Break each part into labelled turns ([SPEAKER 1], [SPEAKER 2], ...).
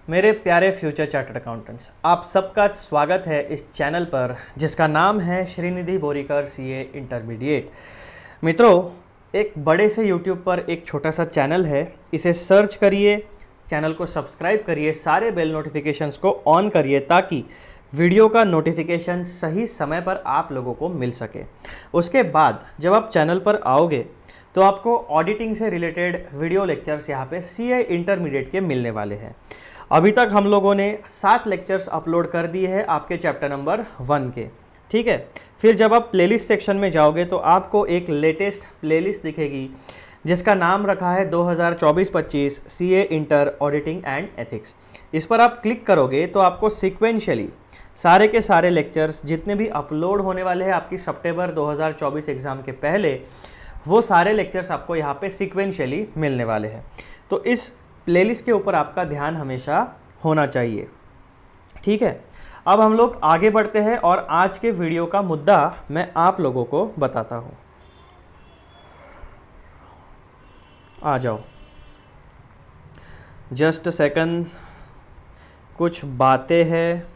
[SPEAKER 1] मेरे प्यारे future chartered accountants, आप सबका स्वागत है इस चैनल पर जिसका नाम है श्रीनिधि बोरीकर सीए इंटरमीडिएट। मित्रों, एक बड़े से यूट्यूब पर एक छोटा सा चैनल है, इसे सर्च करिए, चैनल को सब्सक्राइब करिए, सारे बेल नोटिफिकेशंस को ऑन करिए ताकि वीडियो का नोटिफिकेशन सही समय पर आप लोगों को मिल सके। उसके बाद जब आप चैनल पर आओगे तो आपको ऑडिटिंग से रिलेटेड वीडियो लेक्चर्स यहाँ पे सीए इंटरमीडिएट के मिलने वाले हैं। अभी तक हम लोगों ने 7 लेक्चर्स अपलोड कर दिए हैं आपके चैप्टर नंबर 1 के, ठीक है। फिर जब आप प्लेलिस्ट सेक्शन में जाओगे तो आपको एक लेटेस्ट प्लेलिस्ट दिखेगी जिसका नाम रखा है 2024-25 CA inter auditing and ethics. इस पर आप क्लिक करोगे तो आपको सिक्वेंशियली सारे के सारे लेक्चर्स जितने भी अपलोड होने वाले हैं आपकी सितंबर 2024 एग्ज़ाम के पहले, वो सारे लेक्चर्स आपको यहाँ पे सिक्वेंशियली मिलने वाले हैं। तो इस प्लेलिस्ट के ऊपर आपका ध्यान हमेशा होना चाहिए, ठीक है। अब हम लोग आगे बढ़ते हैं और आज के वीडियो का मुद्दा मैं आप लोगों को बताता हूँ। आ जाओ, जस्ट सेकंड। कुछ बातें हैं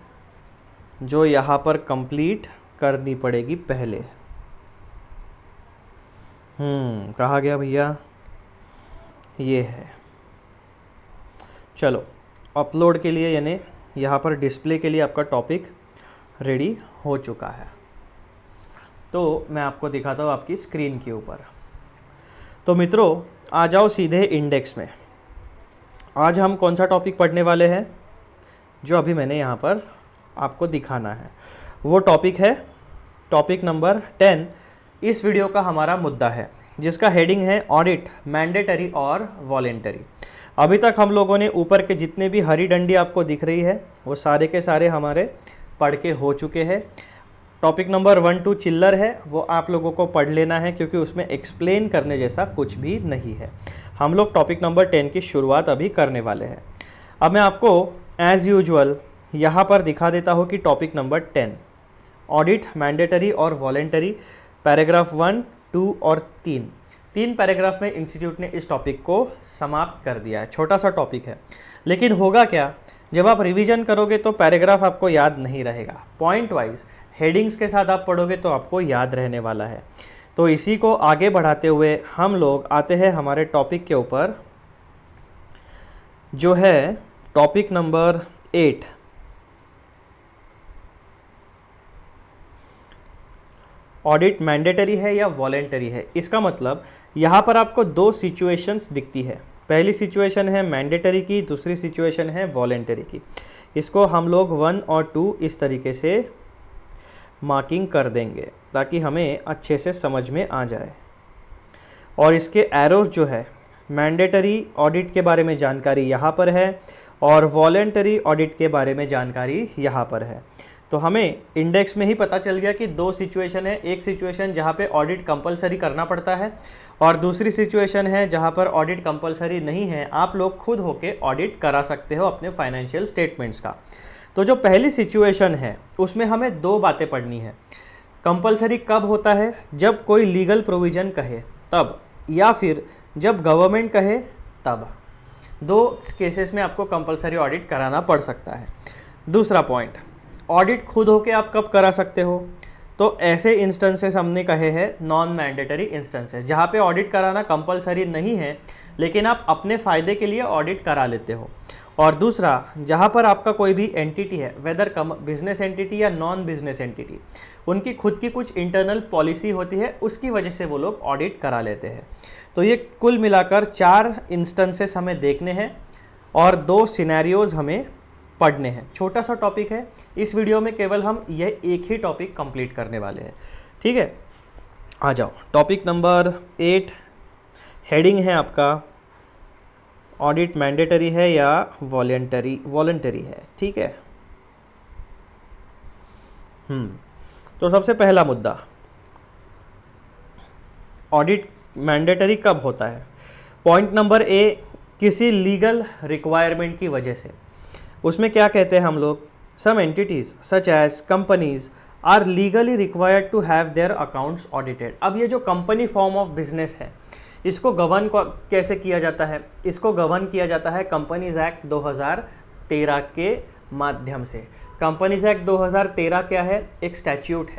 [SPEAKER 1] जो यहाँ पर कंप्लीट करनी पड़ेगी पहले। कहाँ गया भैया? ये है, चलो अपलोड के लिए यानी यहाँ पर डिस्प्ले के लिए आपका टॉपिक रेडी हो चुका है। तो मैं आपको दिखाता हूँ आपकी स्क्रीन के ऊपर। तो मित्रों, आ जाओ सीधे इंडेक्स में। आज हम कौन सा टॉपिक पढ़ने वाले हैं जो अभी मैंने यहाँ पर आपको दिखाना है, वो टॉपिक है टॉपिक नंबर 10। इस वीडियो का हमारा मुद्दा है जिसका हेडिंग है ऑडिट मैंडेटरी और वॉलेंटरी। अभी तक हम लोगों ने ऊपर के जितने भी हरी डंडी आपको दिख रही है वो सारे के सारे हमारे पढ़ के हो चुके हैं। टॉपिक नंबर 1-2 चिल्लर है, वो आप लोगों को पढ़ लेना है क्योंकि उसमें एक्सप्लेन करने जैसा कुछ भी नहीं है। हम लोग टॉपिक नंबर 10 की शुरुआत अभी करने वाले हैं। अब मैं आपको एज़ यूजुअल यहाँ पर दिखा देता हूँ कि टॉपिक नंबर 10 ऑडिट मैंडेटरी और वॉलेंटरी, पैराग्राफ 1, 2 और 3 पैराग्राफ में इंस्टीट्यूट ने इस टॉपिक को समाप्त कर दिया है। छोटा सा टॉपिक है, लेकिन होगा क्या, जब आप रिवीजन करोगे तो पैराग्राफ आपको याद नहीं रहेगा। पॉइंट वाइज हेडिंग्स के साथ आप पढ़ोगे तो आपको याद रहने वाला है। तो इसी को आगे बढ़ाते हुए हम लोग आते हैं हमारे टॉपिक के ऊपर, जो है टॉपिक नंबर 8। ऑडिट मैंडेटरी है या वॉलेंटरी है, इसका मतलब यहाँ पर आपको 2 सिचुएशंस दिखती है। पहली सिचुएशन है मैंडेटरी की, दूसरी सिचुएशन है वॉलेंटरी की। इसको हम लोग 1 और 2 इस तरीके से मार्किंग कर देंगे ताकि हमें अच्छे से समझ में आ जाए। और इसके एरोस जो है, मैंडेटरी ऑडिट के बारे में जानकारी यहाँ पर है और वॉलेंटरी ऑडिट के बारे में जानकारी यहाँ पर है। तो हमें इंडेक्स में ही पता चल गया कि 2 सिचुएशन है। एक सिचुएशन जहाँ पे ऑडिट कंपलसरी करना पड़ता है और दूसरी सिचुएशन है जहाँ पर ऑडिट कंपलसरी नहीं है, आप लोग खुद होके ऑडिट करा सकते हो अपने फाइनेंशियल स्टेटमेंट्स का। तो जो पहली सिचुएशन है उसमें हमें 2 बातें पढ़नी है। कंपलसरी कब होता है? जब कोई लीगल प्रोविज़न कहे तब, या फिर जब गवर्नमेंट कहे तब। 2 केसेस में आपको कंपलसरी ऑडिट कराना पड़ सकता है। दूसरा पॉइंट, ऑडिट खुद होके आप कब करा सकते हो? तो ऐसे इंस्टेंसेस हमने कहे हैं नॉन मैंडेटरी इंस्टेंसेस, जहाँ पे ऑडिट कराना कंपलसरी नहीं है लेकिन आप अपने फ़ायदे के लिए ऑडिट करा लेते हो। और दूसरा, जहाँ पर आपका कोई भी एंटिटी है, वेदर बिजनेस एंटिटी या नॉन बिजनेस एंटिटी, उनकी खुद की कुछ इंटरनल पॉलिसी होती है, उसकी वजह से वो लोग ऑडिट करा लेते हैं। तो ये कुल मिलाकर 4 इंस्टेंसेस हमें देखने हैं और 2 सिनेरियोज़ हमें पढ़ने हैं। छोटा सा टॉपिक है, इस वीडियो में केवल हम यह एक ही टॉपिक कंप्लीट करने वाले हैं, ठीक है। आ जाओ, टॉपिक नंबर 8 हेडिंग है आपका ऑडिट मैंडेटरी है या वॉलेंटरी है, ठीक है। तो सबसे पहला मुद्दा, ऑडिट मैंडेटरी कब होता है? पॉइंट नंबर ए, किसी लीगल रिक्वायरमेंट की वजह से। उसमें क्या कहते हैं हम लोग, some entities such as companies are legally required to have their accounts audited. अब ये जो कंपनी फॉर्म ऑफ बिजनेस है, इसको गवर्न कैसे किया जाता है? इसको गवर्न किया जाता है कंपनीज एक्ट 2013 के माध्यम से। कंपनीज एक्ट 2013 क्या है? एक स्टैट्यूट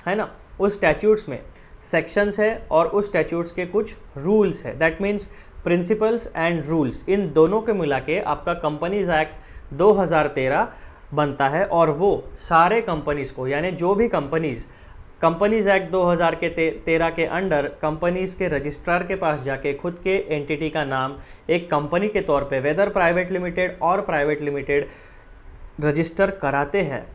[SPEAKER 1] है ना। उस स्टैट्यूट्स में सेक्शंस है और उस स्टैट्यूट्स के कुछ रूल्स है, that means principles and rules, इन दोनों के मिला के आपका कंपनीज एक्ट 2013 बनता है। और वो सारे कंपनीज़ को, यानी जो भी कंपनीज एक्ट 2013 के अंडर कंपनीज़ के रजिस्ट्रार के पास जाके खुद के एंटिटी का नाम एक कंपनी के तौर पे वेदर प्राइवेट लिमिटेड और प्राइवेट लिमिटेड रजिस्टर कराते हैं,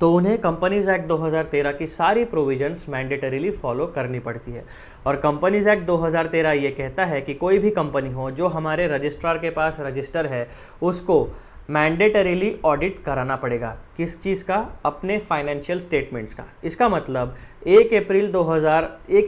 [SPEAKER 1] तो उन्हें कंपनीज एक्ट 2013 की सारी प्रोविजंस मैंडेटरीली फॉलो करनी पड़ती है। और कंपनीज एक्ट 2013 ये कहता है कि कोई भी कंपनी हो जो हमारे रजिस्ट्रार के पास रजिस्टर है, उसको मैंडेटरीली ऑडिट कराना पड़ेगा। किस चीज़ का? अपने फाइनेंशियल स्टेटमेंट्स का। इसका मतलब 1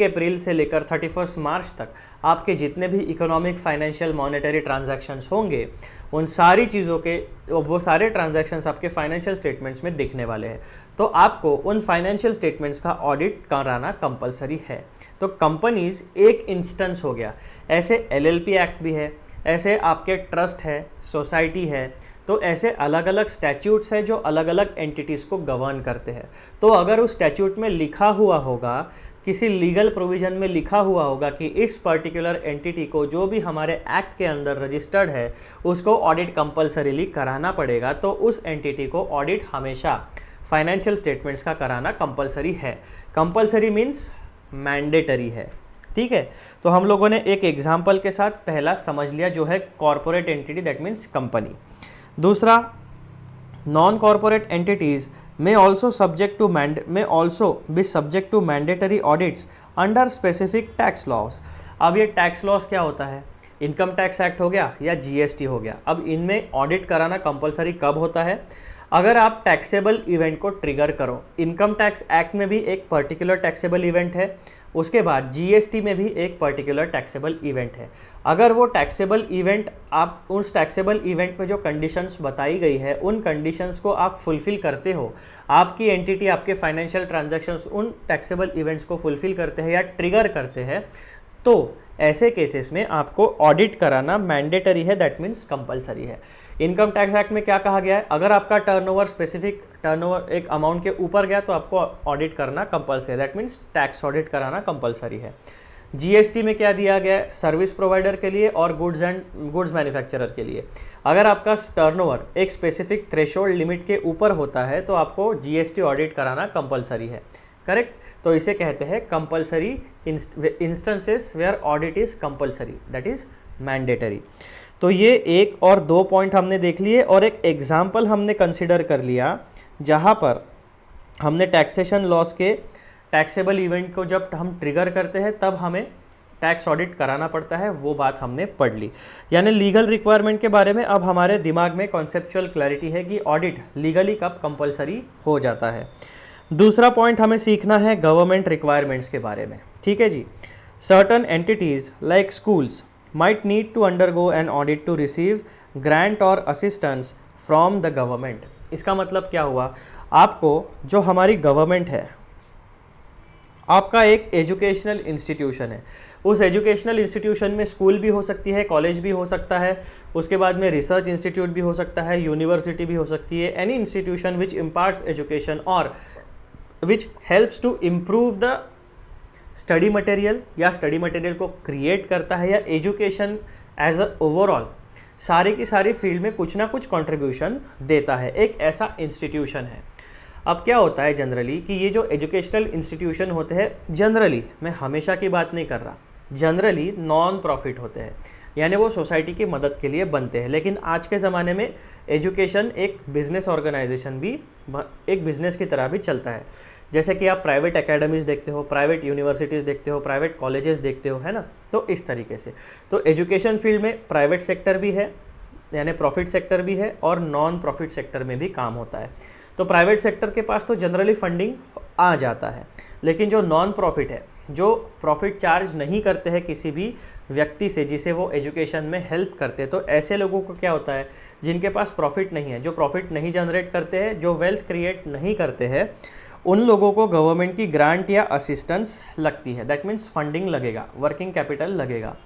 [SPEAKER 1] अप्रैल से लेकर 31 मार्च तक आपके जितने भी इकोनॉमिक, फाइनेंशियल, मॉनेटरी ट्रांजैक्शंस होंगे, उन सारी चीज़ों के वो सारे ट्रांजैक्शंस आपके फाइनेंशियल स्टेटमेंट्स में दिखने वाले हैं। तो आपको उन फाइनेंशियल स्टेटमेंट्स का ऑडिट कराना कंपलसरी है। तो कंपनीज एक इंस्टेंस हो गया। ऐसे LLP एक्ट भी है, ऐसे आपके ट्रस्ट है, सोसाइटी है, तो ऐसे अलग अलग स्टैट्यूट्स हैं जो अलग अलग एंटिटीज़ को गवर्न करते हैं। तो अगर उस स्टैट्यूट में लिखा हुआ होगा, किसी लीगल प्रोविज़न में लिखा हुआ होगा कि इस पर्टिकुलर एंटिटी को जो भी हमारे एक्ट के अंदर रजिस्टर्ड है उसको ऑडिट कंपलसरीली कराना पड़ेगा, तो उस एंटिटी को ऑडिट हमेशा फाइनेंशियल स्टेटमेंट्स का कराना कंपलसरी है। कंपलसरी मीन्स मैंडेटरी है, ठीक है। तो हम लोगों ने एक एग्जाम्पल के साथ पहला समझ लिया जो है corporate entity, that means company. दूसरा, non corporate entities may also be subject to mandatory audits under specific tax laws। अब ये टैक्स लॉस क्या होता है? इनकम टैक्स एक्ट हो गया या GST हो गया। अब इनमें ऑडिट कराना कंपलसरी कब होता है? अगर आप टैक्सेबल इवेंट को ट्रिगर करो। इनकम टैक्स एक्ट में भी एक पर्टिकुलर टैक्सेबल इवेंट है, उसके बाद GST में भी एक पर्टिकुलर टैक्सेबल इवेंट है। अगर वो टैक्सेबल इवेंट, आप उस टैक्सेबल इवेंट में जो कंडीशंस बताई गई है उन कंडीशंस को आप फुलफ़िल करते हो, आपकी एंटिटी, आपके फाइनेंशियल ट्रांजैक्शंस उन टैक्सेबल इवेंट्स को फुलफ़िल करते हैं या ट्रिगर करते हैं, तो ऐसे केसेस में आपको ऑडिट कराना मैंडेटरी है, दैट मीन्स कंपलसरी है। इनकम टैक्स एक्ट में क्या कहा गया है? अगर आपका टर्नओवर, स्पेसिफिक टर्नओवर एक अमाउंट के ऊपर गया तो आपको ऑडिट करना कंपलसरी है, दैट मीन्स टैक्स ऑडिट कराना कंपलसरी है। GST में क्या दिया गया है? सर्विस प्रोवाइडर के लिए और गुड्स मैन्युफैक्चरर के लिए। अगर आपका टर्नओवर एक स्पेसिफिक थ्रेशोल्ड लिमिट के ऊपर होता है तो आपको GST ऑडिट कराना कंपलसरी है, करेक्ट। तो इसे कहते हैं compulsory instances where audit is compulsory, that is mandatory. तो ये 1 और 2 पॉइंट हमने देख लिए और एक एग्जाम्पल हमने कंसिडर कर लिया जहाँ पर हमने टैक्सेशन लॉस के टैक्सेबल इवेंट को जब हम ट्रिगर करते हैं तब हमें टैक्स ऑडिट कराना पड़ता है, वो बात हमने पढ़ ली। यानी लीगल रिक्वायरमेंट के बारे में अब हमारे दिमाग में कॉन्सेप्चुअल क्लैरिटी है कि ऑडिट लीगली कब कंपलसरी हो जाता है। दूसरा पॉइंट हमें सीखना है गवर्नमेंट रिक्वायरमेंट्स के बारे में, ठीक है जी। Certain entities like schools might need to undergo an audit to receive grant or assistance from the government। इसका मतलब क्या हुआ? आपको जो हमारी गवर्नमेंट है, आपका एक एजुकेशनल इंस्टीट्यूशन है, उस एजुकेशनल इंस्टीट्यूशन में स्कूल भी हो सकती है, कॉलेज भी हो सकता है, उसके बाद में रिसर्च इंस्टीट्यूट भी हो सकता है, यूनिवर्सिटी भी हो सकती है, any institution which imparts education और which helps to improve the study material या स्टडी मटेरियल को क्रिएट करता है या एजुकेशन एज अ ओवरऑल सारी की सारी फील्ड में कुछ ना कुछ कंट्रीब्यूशन देता है, एक ऐसा इंस्टीट्यूशन है। अब क्या होता है जनरली कि ये जो एजुकेशनल इंस्टीट्यूशन होते हैं, जनरली, मैं हमेशा की बात नहीं कर रहा, जनरली नॉन प्रॉफिट होते हैं, यानी वो सोसाइटी की मदद के लिए बनते हैं। लेकिन आज के ज़माने में एजुकेशन एक बिज़नेस ऑर्गेनाइजेशन भी, एक बिज़नेस की तरह भी चलता है। जैसे कि आप प्राइवेट एकेडमीज़ देखते हो, प्राइवेट यूनिवर्सिटीज़ देखते हो, प्राइवेट कॉलेजेस देखते हो, है ना। तो इस तरीके से तो एजुकेशन फील्ड में प्राइवेट सेक्टर भी है, यानी प्रॉफिट सेक्टर भी है, और नॉन प्रॉफिट सेक्टर में भी काम होता है। तो प्राइवेट सेक्टर के पास तो जनरली फंडिंग आ जाता है, लेकिन जो नॉन प्रॉफिट है, जो प्रॉफिट चार्ज नहीं करते हैं किसी भी व्यक्ति से जिसे वो एजुकेशन में हेल्प करते हैं, तो ऐसे लोगों को क्या होता है, जिनके पास प्रॉफिट नहीं है, जो प्रॉफिट नहीं जनरेट करते हैं, जो वेल्थ क्रिएट नहीं करते हैं, उन लोगों को गवर्नमेंट की ग्रांट या असिस्टेंस लगती है, दैट मीन्स फंडिंग लगेगा, वर्किंग कैपिटल लगेगा।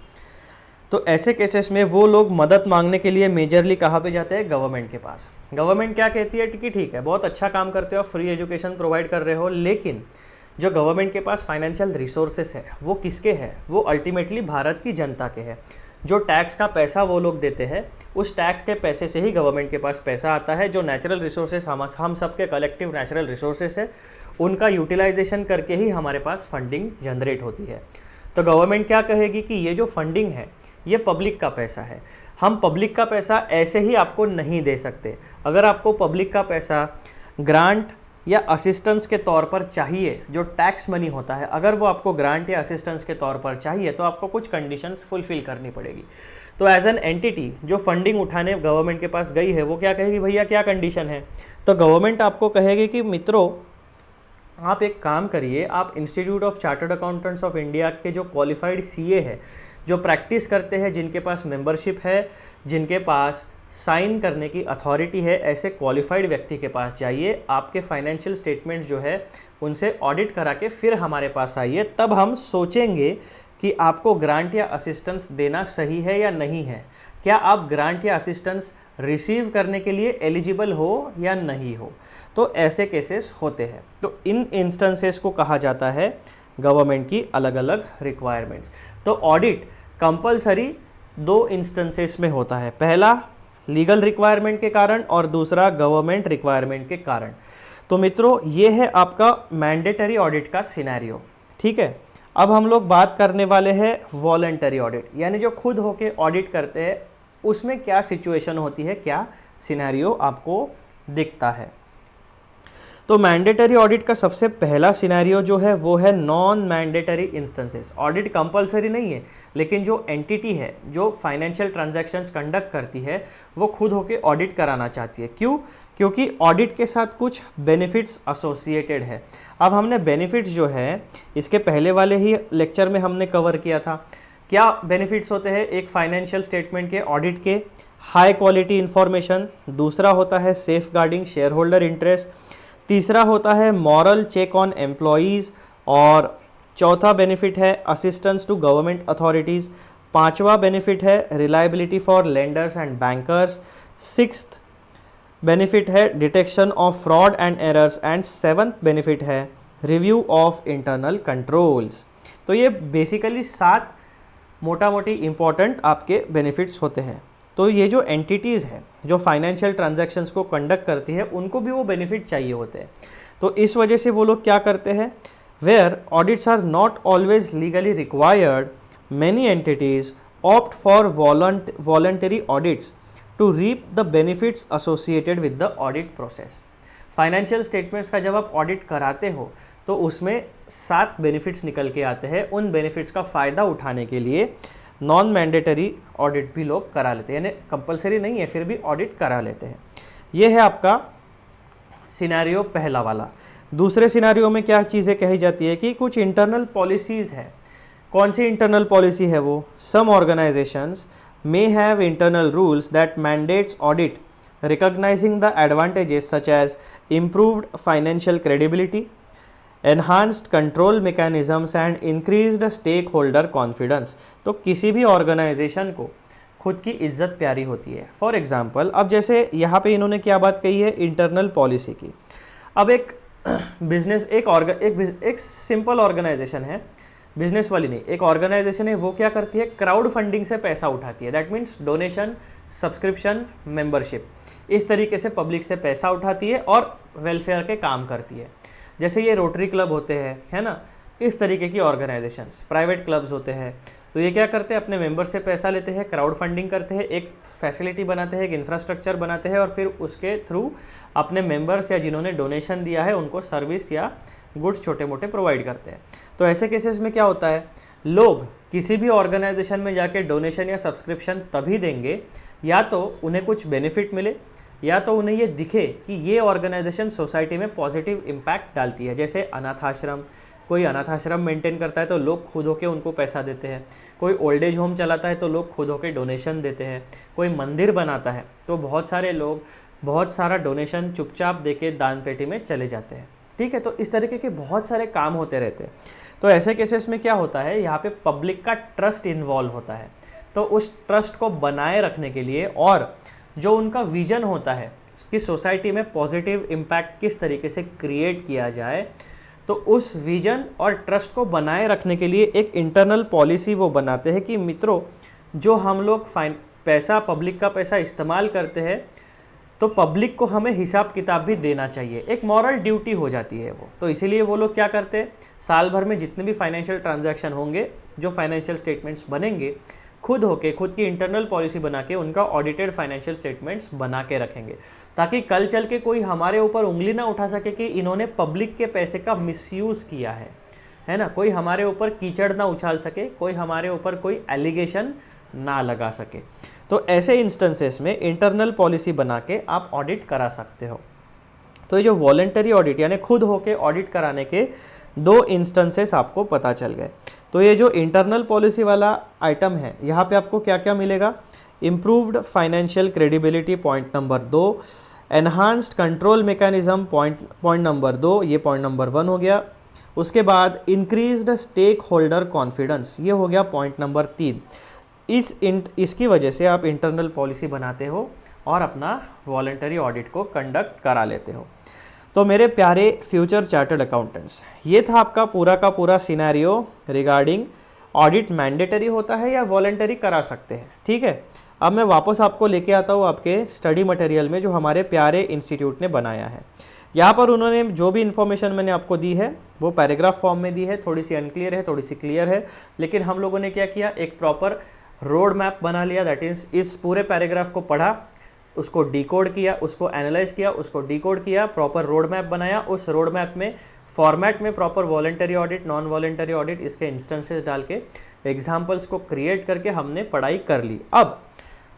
[SPEAKER 1] तो ऐसे केसेस में वो लोग मदद मांगने के लिए मेजरली कहाँ पे जाते हैं? गवर्नमेंट के पास। गवर्नमेंट क्या कहती है कि ठीक है, बहुत अच्छा काम करते हो, फ्री एजुकेशन प्रोवाइड कर रहे हो, लेकिन जो गवर्नमेंट के पास फाइनेंशियल रिसोर्सेस है वो किसके हैं? वो अल्टीमेटली भारत की जनता के हैं। जो टैक्स का पैसा वो लोग देते हैं, उस टैक्स के पैसे से ही गवर्नमेंट के पास पैसा आता है। जो नेचुरल रिसोर्सेस हम सब के कलेक्टिव नेचुरल रिसोर्सेस है, उनका यूटिलाइजेशन करके ही हमारे पास फंडिंग जनरेट होती है। तो गवर्नमेंट क्या कहेगी कि ये जो फंडिंग है ये पब्लिक का पैसा है, हम पब्लिक का पैसा ऐसे ही आपको नहीं दे सकते। अगर आपको पब्लिक का पैसा ग्रांट या असिस्टेंस के तौर पर चाहिए, जो टैक्स मनी होता है, अगर वो आपको ग्रांट या असिस्टेंस के तौर पर चाहिए तो आपको कुछ कंडीशंस फुलफिल करनी पड़ेगी। तो एज एन एंटिटी जो फंडिंग उठाने गवर्नमेंट के पास गई है, वो क्या कहेगी? भैया क्या कंडीशन है? तो गवर्नमेंट आपको कहेगी कि मित्रों आप एक काम करिए, आप institute of chartered accountants of India के जो क्वालिफाइड सीए है, जो प्रैक्टिस करते हैं, जिनके पास मेंबरशिप है, जिनके पास साइन करने की अथॉरिटी है, ऐसे क्वालिफाइड व्यक्ति के पास जाइए, आपके फाइनेंशियल स्टेटमेंट्स जो है उनसे ऑडिट करा के फिर हमारे पास आइए, तब हम सोचेंगे कि आपको ग्रांट या असिस्टेंस देना सही है या नहीं है। क्या आप ग्रांट या असिस्टेंस रिसीव करने के लिए एलिजिबल हो या नहीं हो। तो ऐसे केसेस होते हैं। तो इन इंस्टेंसेस को कहा जाता है गवर्नमेंट की अलग अलग रिक्वायरमेंट्स। तो ऑडिट कंपलसरी दो इंस्टेंसेस में होता है, पहला लीगल रिक्वायरमेंट के कारण और दूसरा गवर्नमेंट रिक्वायरमेंट के कारण। तो मित्रों ये है आपका मैंडेटरी ऑडिट का सिनेरियो। ठीक है, अब हम लोग बात करने वाले हैं वॉलंटरी ऑडिट, यानी जो खुद होके ऑडिट करते हैं उसमें क्या सिचुएशन होती है, क्या सिनेरियो आपको दिखता है। तो मैंडेटरी ऑडिट का सबसे पहला सिनेरियो जो है वो है non mandatory instances. Audit compulsory नहीं है, लेकिन जो एंटिटी है जो फाइनेंशियल ट्रांजैक्शंस कंडक्ट करती है वो खुद होके ऑडिट कराना चाहती है। क्यों? क्योंकि ऑडिट के साथ कुछ बेनिफिट्स एसोसिएटेड है। अब हमने बेनिफिट्स जो है इसके पहले वाले ही लेक्चर में हमने कवर किया था। क्या बेनिफिट्स होते हैं एक फाइनेंशियल स्टेटमेंट के ऑडिट के? हाई क्वालिटी इंफॉर्मेशन, दूसरा होता है safeguarding shareholder interest, तीसरा होता है मॉरल चेक ऑन एम्प्लॉयज़, और चौथा बेनिफिट है असिस्टेंस टू गवर्नमेंट अथॉरिटीज़, पांचवा बेनिफिट है reliability for lenders and bankers, sixth benefit है detection of fraud and errors, and seventh benefit है रिव्यू ऑफ इंटरनल कंट्रोल्स। तो ये बेसिकली 7 मोटा मोटी इंपॉर्टेंट आपके बेनिफिट्स होते हैं। तो ये जो एंटिटीज़ है जो फाइनेंशियल ट्रांजैक्शंस को कंडक्ट करती है उनको भी वो बेनिफिट चाहिए होते हैं। तो इस वजह से वो लोग क्या करते हैं, where audits are not always legally required, many entities opt for voluntary audits to reap the benefits associated with the audit process. Financial statements का जब आप ऑडिट कराते हो तो उसमें 7 बेनिफिट्स निकल के आते हैं। उन बेनिफिट्स का फ़ायदा उठाने के लिए नॉन मैंडेटरी ऑडिट भी लोग करा लेते हैं, यानी कंपलसरी नहीं है फिर भी ऑडिट करा लेते हैं। ये है आपका सिनेरियो पहला वाला। दूसरे सिनेरियो में क्या चीज़ें कही जाती है कि कुछ इंटरनल पॉलिसीज़ है। कौन सी इंटरनल पॉलिसी है वो? सम organisations may have internal rules that mandates audit, recognizing the advantages such as improved financial credibility, enhanced control mechanisms and increased stakeholder confidence। तो किसी भी ऑर्गेनाइजेशन को खुद की इज्जत प्यारी होती है। फॉर एग्जांपल अब जैसे यहाँ पे इन्होंने क्या बात कही है, इंटरनल पॉलिसी की। अब एक बिजनेस एक सिंपल ऑर्गेनाइजेशन है, बिजनेस वाली नहीं, एक ऑर्गेनाइजेशन है, वो क्या करती है, क्राउड फंडिंग से पैसा उठाती है। That means donation, subscription, membership, इस तरीके से पब्लिक से पैसा उठाती है और वेलफेयर के काम करती है। जैसे ये रोटरी क्लब होते हैं, है ना, इस तरीके की ऑर्गेनाइजेशंस, प्राइवेट क्लब्स होते हैं। तो ये क्या करते हैं, अपने मेंबर से पैसा लेते हैं, क्राउड फंडिंग करते हैं, एक फैसिलिटी बनाते हैं, एक इंफ्रास्ट्रक्चर बनाते हैं और फिर उसके थ्रू अपने मेंबर्स या जिन्होंने डोनेशन दिया है उनको सर्विस या गुड्स छोटे मोटे प्रोवाइड करते हैं। तो ऐसे केसेस में क्या होता है, लोग किसी भी ऑर्गेनाइजेशन में जाके डोनेशन या सब्सक्रिप्शन तभी देंगे या तो उन्हें कुछ बेनिफिट मिले या तो उन्हें ये दिखे कि ये ऑर्गेनाइजेशन सोसाइटी में पॉजिटिव इम्पैक्ट डालती है। जैसे अनाथ आश्रम, कोई अनाथ आश्रम मेंटेन करता है तो लोग खुद होके उनको पैसा देते हैं, कोई ओल्ड एज होम चलाता है तो लोग खुद होके डोनेशन देते हैं, कोई मंदिर बनाता है तो बहुत सारे लोग बहुत सारा डोनेशन चुपचाप देके दान पेटी में चले जाते हैं। ठीक है, तो इस तरीके के बहुत सारे काम होते रहते हैं। तो ऐसे केसेस में क्या होता है, यहाँ पे पब्लिक का ट्रस्ट इन्वॉल्व होता है। तो उस ट्रस्ट को बनाए रखने के लिए और जो उनका विजन होता है कि सोसाइटी में पॉजिटिव इम्पैक्ट किस तरीके से क्रिएट किया जाए, तो उस विजन और ट्रस्ट को बनाए रखने के लिए एक इंटरनल पॉलिसी वो बनाते हैं कि मित्रों, जो हम लोग पैसा, पब्लिक का पैसा इस्तेमाल करते हैं, तो पब्लिक को हमें हिसाब किताब भी देना चाहिए, एक मॉरल ड्यूटी हो जाती है वो। तो इसीलिए वो लोग क्या करते हैं, साल भर में जितने भी फाइनेंशियल ट्रांजैक्शन होंगे, जो फाइनेंशियल स्टेटमेंट्स बनेंगे, खुद की इंटरनल पॉलिसी बना के उनका ऑडिटेड फाइनेंशियल स्टेटमेंट्स बना के रखेंगे, ताकि कल चल के कोई हमारे ऊपर उंगली ना उठा सके कि इन्होंने पब्लिक के पैसे का मिसयूज़ किया है ना। कोई हमारे ऊपर कीचड़ ना उछाल सके, कोई हमारे ऊपर कोई एलिगेशन ना लगा सके। तो ऐसे इंस्टेंसेस में इंटरनल पॉलिसी बना के आप ऑडिट करा सकते हो। तो ये जो वॉलंटरी ऑडिट यानी खुद होके ऑडिट कराने के 2 इंस्टेंसेस आपको पता चल गए। तो ये जो इंटरनल पॉलिसी वाला आइटम है, यहाँ पे आपको क्या क्या मिलेगा, improved financial credibility point number 2, enhanced control mechanism point number 2, ये पॉइंट नंबर 1 हो गया। उसके बाद इंक्रीज्ड स्टेक होल्डर कॉन्फिडेंस, ये हो गया पॉइंट नंबर 3। इसकी वजह से आप इंटरनल पॉलिसी बनाते हो और अपना वॉलंटरी ऑडिट को कंडक्ट करा लेते हो। तो मेरे प्यारे फ्यूचर चार्टर्ड अकाउंटेंट्स, ये था आपका पूरा का पूरा सिनेरियो रिगार्डिंग ऑडिट मैंडेटरी होता है या वॉलंटरी करा सकते हैं। ठीक है, अब मैं वापस आपको लेके आता हूँ आपके स्टडी मटेरियल में जो हमारे प्यारे इंस्टीट्यूट ने बनाया है। यहाँ पर उन्होंने जो भी इन्फॉर्मेशन मैंने आपको दी है वो पैराग्राफ फॉर्म में दी है, थोड़ी सी अनक्लियर है, थोड़ी सी क्लियर है, लेकिन हम लोगों ने क्या किया, एक प्रॉपर रोड मैप बना लिया। दैट इज़ इस पूरे पैराग्राफ को पढ़ा, उसको डिकोड किया, उसको एनालाइज किया, उसको डिकोड किया, प्रॉपर रोड मैप बनाया। उस रोड मैप में फॉर्मेट में proper voluntary audit, non voluntary audit, इसके इंस्टेंसेस डाल के एग्जाम्पल्स को क्रिएट करके हमने पढ़ाई कर ली। अब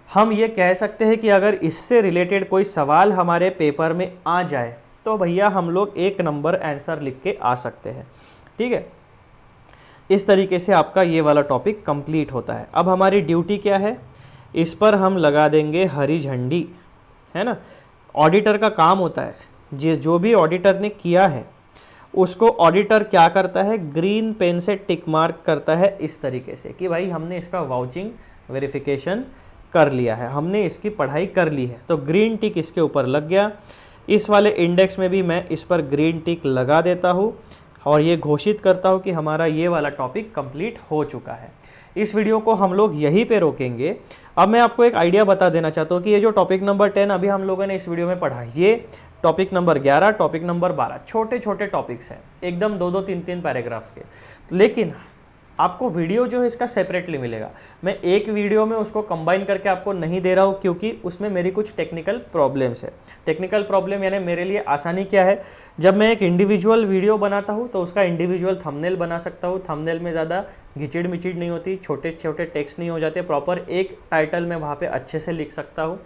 [SPEAKER 1] हम ये कह सकते हैं कि अगर इससे रिलेटेड कोई सवाल हमारे पेपर में आ जाए तो भैया हम लोग 1 नंबर आंसर लिख के आ सकते हैं। ठीक है, इस तरीके से आपका ये वाला टॉपिक कंप्लीट होता है। अब हमारी ड्यूटी क्या है, इस पर हम लगा देंगे हरी झंडी, है ना। ऑडिटर का काम होता है जो भी ऑडिटर ने किया है उसको ऑडिटर क्या करता है, ग्रीन पेन से टिक मार्क करता है इस तरीके से कि भाई हमने इसका वाउचिंग वेरिफिकेशन कर लिया है, हमने इसकी पढ़ाई कर ली है। तो ग्रीन टिक इसके ऊपर लग गया। इस वाले इंडेक्स में भी मैं इस पर ग्रीन टिक लगा देता हूँ और ये घोषित करता हूँ कि हमारा ये वाला टॉपिक कंप्लीट हो चुका है। इस वीडियो को हम लोग यहीं पे रोकेंगे। अब मैं आपको एक आइडिया बता देना चाहता हूँ कि ये जो टॉपिक नंबर 10 अभी हम लोगों ने इस वीडियो में पढ़ा, ये टॉपिक नंबर 11, टॉपिक नंबर 12 छोटे छोटे टॉपिक्स हैं, एकदम 2-2, 3-3 पैराग्राफ्स के। लेकिन आपको वीडियो जो है इसका सेपरेटली मिलेगा। मैं एक वीडियो में उसको कंबाइन करके आपको नहीं दे रहा हूँ क्योंकि उसमें मेरी कुछ टेक्निकल प्रॉब्लम्स है। टेक्निकल प्रॉब्लम यानी मेरे लिए आसानी क्या है, जब मैं एक इंडिविजुअल वीडियो बनाता हूँ तो उसका इंडिविजुअल थंबनेल बना सकता हूँ। थंबनेल में ज़्यादा घिचिड़ मिचिड़ नहीं होती, छोटे छोटे टेक्स्ट नहीं हो जाते, प्रॉपर एक टाइटल में वहाँ पर अच्छे से लिख सकता हूँ।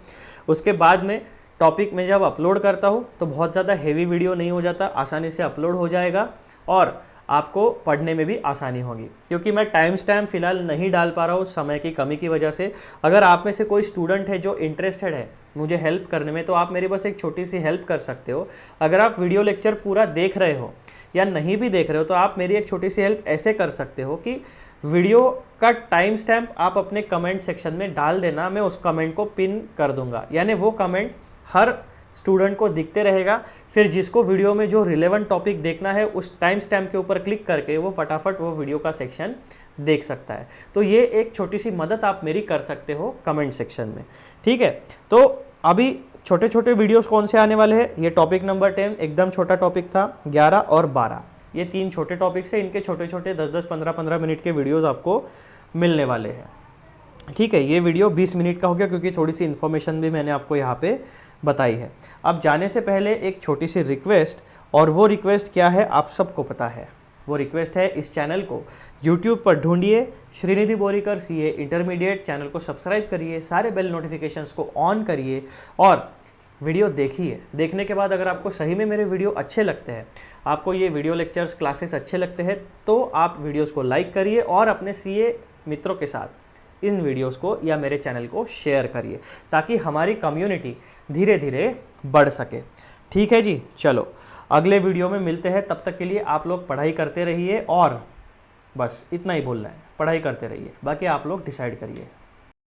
[SPEAKER 1] उसके बाद में टॉपिक में जब अपलोड करता हूँ तो बहुत ज़्यादा हेवी वीडियो नहीं हो जाता, आसानी से अपलोड हो जाएगा और आपको पढ़ने में भी आसानी होगी। क्योंकि मैं टाइम स्टैम्प फिलहाल नहीं डाल पा रहा हूँ समय की कमी की वजह से। अगर आप में से कोई स्टूडेंट है जो इंटरेस्टेड है मुझे हेल्प करने में, तो आप मेरी बस एक छोटी सी हेल्प कर सकते हो। अगर आप वीडियो लेक्चर पूरा देख रहे हो या नहीं भी देख रहे हो तो आप मेरी एक छोटी सी हेल्प ऐसे कर सकते हो कि वीडियो का टाइम स्टैम्प आप अपने कमेंट सेक्शन में डाल देना, मैं उस कमेंट को पिन कर दूंगा। यानी वो कमेंट हर स्टूडेंट को दिखते रहेगा, फिर जिसको वीडियो में जो रिलेवेंट टॉपिक देखना है उस टाइम स्टैम्प के ऊपर क्लिक करके वो फटाफट वो वीडियो का सेक्शन देख सकता है। तो ये एक छोटी सी मदद आप मेरी कर सकते हो कमेंट सेक्शन में। ठीक है, तो अभी छोटे छोटे वीडियोस कौन से आने वाले हैं, ये टॉपिक नंबर 10 एकदम छोटा टॉपिक था, 11 और 12 ये 3 छोटे टॉपिक्स हैं। इनके छोटे छोटे 10-10, 15-15 मिनट के वीडियोज़ आपको मिलने वाले हैं। ठीक है, ये वीडियो 20 मिनट का हो गया क्योंकि थोड़ी सी इन्फॉर्मेशन भी मैंने आपको यहाँ पे बताई है। अब जाने से पहले एक छोटी सी रिक्वेस्ट, और वो रिक्वेस्ट क्या है आप सबको पता है। वो रिक्वेस्ट है, इस चैनल को YouTube पर ढूंढिए, Srinidhi Borikar CA intermediate, channel को सब्सक्राइब करिए, सारे बेल नोटिफिकेशंस को ऑन करिए और वीडियो देखिए। देखने के बाद अगर आपको सही में मेरे वीडियो अच्छे लगते हैं, आपको ये वीडियो लेक्चर्स क्लासेस अच्छे लगते हैं, तो आप वीडियोज़ को लाइक करिए और अपने CA मित्रों के साथ इन वीडियोस को या मेरे चैनल को शेयर करिए ताकि हमारी कम्युनिटी धीरे धीरे बढ़ सके। ठीक है जी, चलो अगले वीडियो में मिलते हैं। तब तक के लिए आप लोग पढ़ाई करते रहिए और बस इतना ही बोलना है, पढ़ाई करते रहिए, बाकी आप लोग डिसाइड करिए।